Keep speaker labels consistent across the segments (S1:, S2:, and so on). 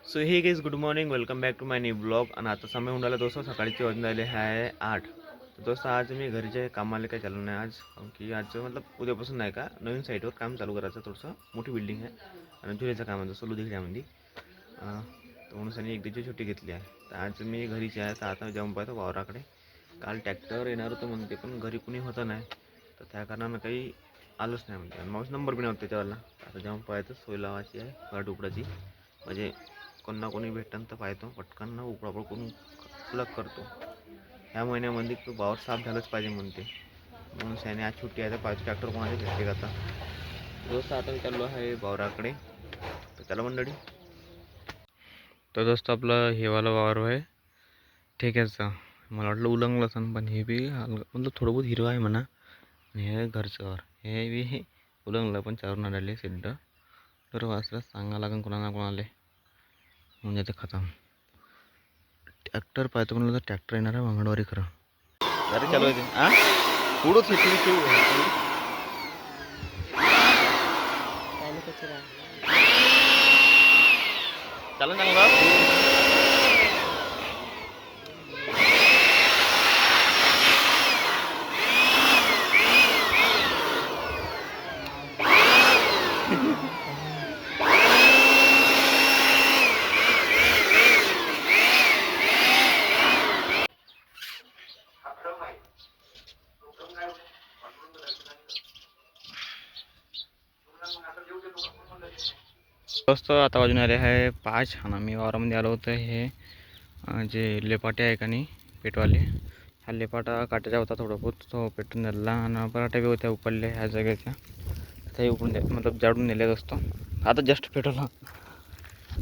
S1: So hey guys good morning, welcome back to my new blog. आणि आता समय होऊन राहिला दोस्तों, सकाळचे वाजून राहिले आहे 8. तर दोस्तों आज मी घरीचे कामाला काय चालू नाही आज, की आज मतलब उद्यापासून नाही का नवीन साईटवर काम चालू करायचं. थोडंसं मोठी बिल्डिंग आहे आणि जुन्याचं काम आहे जसं लुधियामध्ये. तर म्हणून सनी एक दिवशी सुट्टी घेतली आहे. तर आज मी घरीचे आहे. तर आता जाऊन पाहतो वावराकडे. काल ट्रॅक्टर येणार होतं म्हणते, पण घरी कुणी होतं नाही, तर त्या कारणानं काही आलोच नाही म्हणते. आणि माऊस नंबर बी नव्हता त्याच्यावाला. आता जाऊन पाहतो सोय लावायची आहे गाठ उपडाची, म्हणजे कोणा कोणी भेटन तर पाहतो पटकन ना उपडापड करून प्लग करतो. ह्या महिन्यामध्ये वावर साफ झालंच पाहिजे म्हणते, म्हणून शाने आज सुट्टी आहे. तर पाहिजे ट्रॅक्टर कोणाचे भेटते का आता. दोस्त आता मी चाललो आहे वावराकडे. तर त्याला मंडळी, तर दोस्त आपलं हेवाला वावर आहे ठीक आहे. मला वाटलं उलंगलं असं, पण हे बी मतलब थोडं बहुत हिरवा आहे म्हणा. आणि हे घरचं वावर, हे बी हे उलंगलं पण चारून आले सिद्ध. तर वाचलं सांगा लागेल कोणाला कोणाला, म्हणजे ते खतम. ट्रॅक्टर पाहतो म्हणलं तर ट्रॅक्टर येणार आहे मंगळवारी खरं. अरे चालू आहे हां पुढंच हे चालू चांगलं. दोस्त आता वाजून आले आहे 5. आणि मी वावरामध्ये आलो होतं. हे जे लेपाटे आहे का नाही पेटवाले, हा लेपाटा काटायचा होता थोडं बहुत, तो पेटून झाला. आणि पराठा बी होत्या उपडल्या ह्या जागेच्या, ते उपडून मतलब जाडून नेलेच असतो. आता जस्ट पेटवला,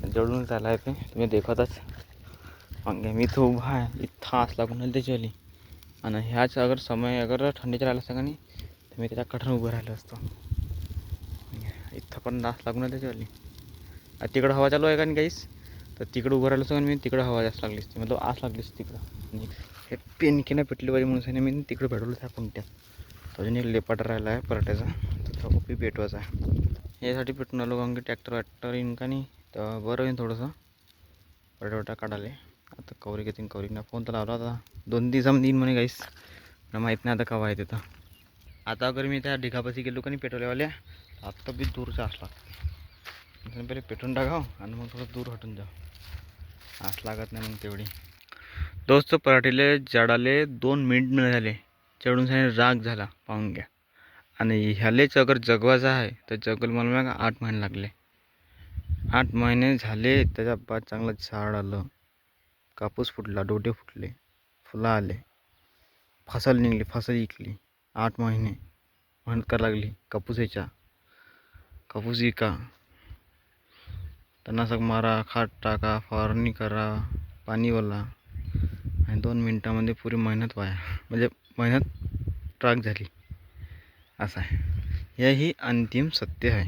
S1: जळून झाला आहे ते तुम्ही देखतच. मग मी तो उभा आहे इथं आस लागून त्याची आली. आणि ह्याच अगर समय अगर थंडीच्या राहिला असतं का नाही, तर मी त्याच्या कठण उभं राहिलो असतो. इथं पण आस लागून त्याची आली. तिकडं हवा चालू आहे का नाही काहीच, तर तिकडं उभं राहिलं असं मी तिकडं हवा जास्त लागली असते, मतलब आस लागली असते तिकडं. आणि हे पेनकी नाही पेटली पाहिजे म्हणून मी तिकडं पेटवलं त्या कोणत्यात. अजून एक लेपाटा राहिला आहे पराठ्याचा, तर तो खूप पेटवायचा आहे. यासाठी पेटून आलो कारण की ट्रॅक्टर येईन का नाही, तर बरं होईल थोडंसं पराठा काढाले. आता कवरी घेतील कवरीना फोन तर लावला होता 2 दिवसामध्ये येईन म्हणे काहीच, मला माहीत नाही आता केव्हा आहे तिथं. आता अगर मी त्या ढिगापाशी गेलो का नाही पेट्रोलवाल्या, आत्ता बी दूरचा असला पहिले पेटून टाकाव आणि मग थोडं दूर हटून जाऊ, आस लागत नाही मग तेवढी. दोस्त पराठीले जाडाले 2 मिनिट न झाले, चढून झाले राग झाला पाहून घ्या. आणि ह्यालेच अगर जगवायचं आहे तर जगल मला मग 8 महिने लागले. 8 महिने झाले, त्याच्या बाद चांगलं झाड आलं, कापूस फुटला, डोटे फुटले, फुलं आले, फसल निघली, फसल इकली. 8 महिने मेहनत करायला लागली कापूस विका, तणनाशक मारा, खाद टाका, फवारणी करा, पाणी वाला. आणि 2 मिनिटामध्ये पुरी मेहनत वाया, म्हणजे मेहनत ट्राक झाली. असं आहे, हेही अंतिम सत्य आहे.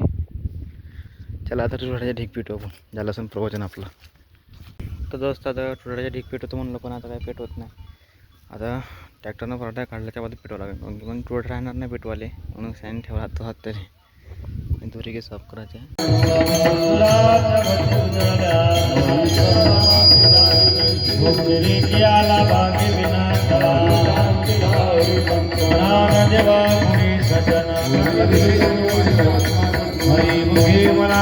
S1: चला आता ठोड्याच्या ढीक पेटू आपण, झालं असं प्रवचन आपलं. तर दोस्त आता ठोड्याच्या ढीक पेटवतो म्हणलं, पण आता काय पेटवत नाही. आता ट्रॅक्टरनं पराठा काढल्याच्या बाद पेटवावं लागेल, मग टोळ राहणार नाही पेटवाले, म्हणून सॅन ठेवा तो हात तरी दोरी के साफ करायचे.
S2: हरी मुखी मला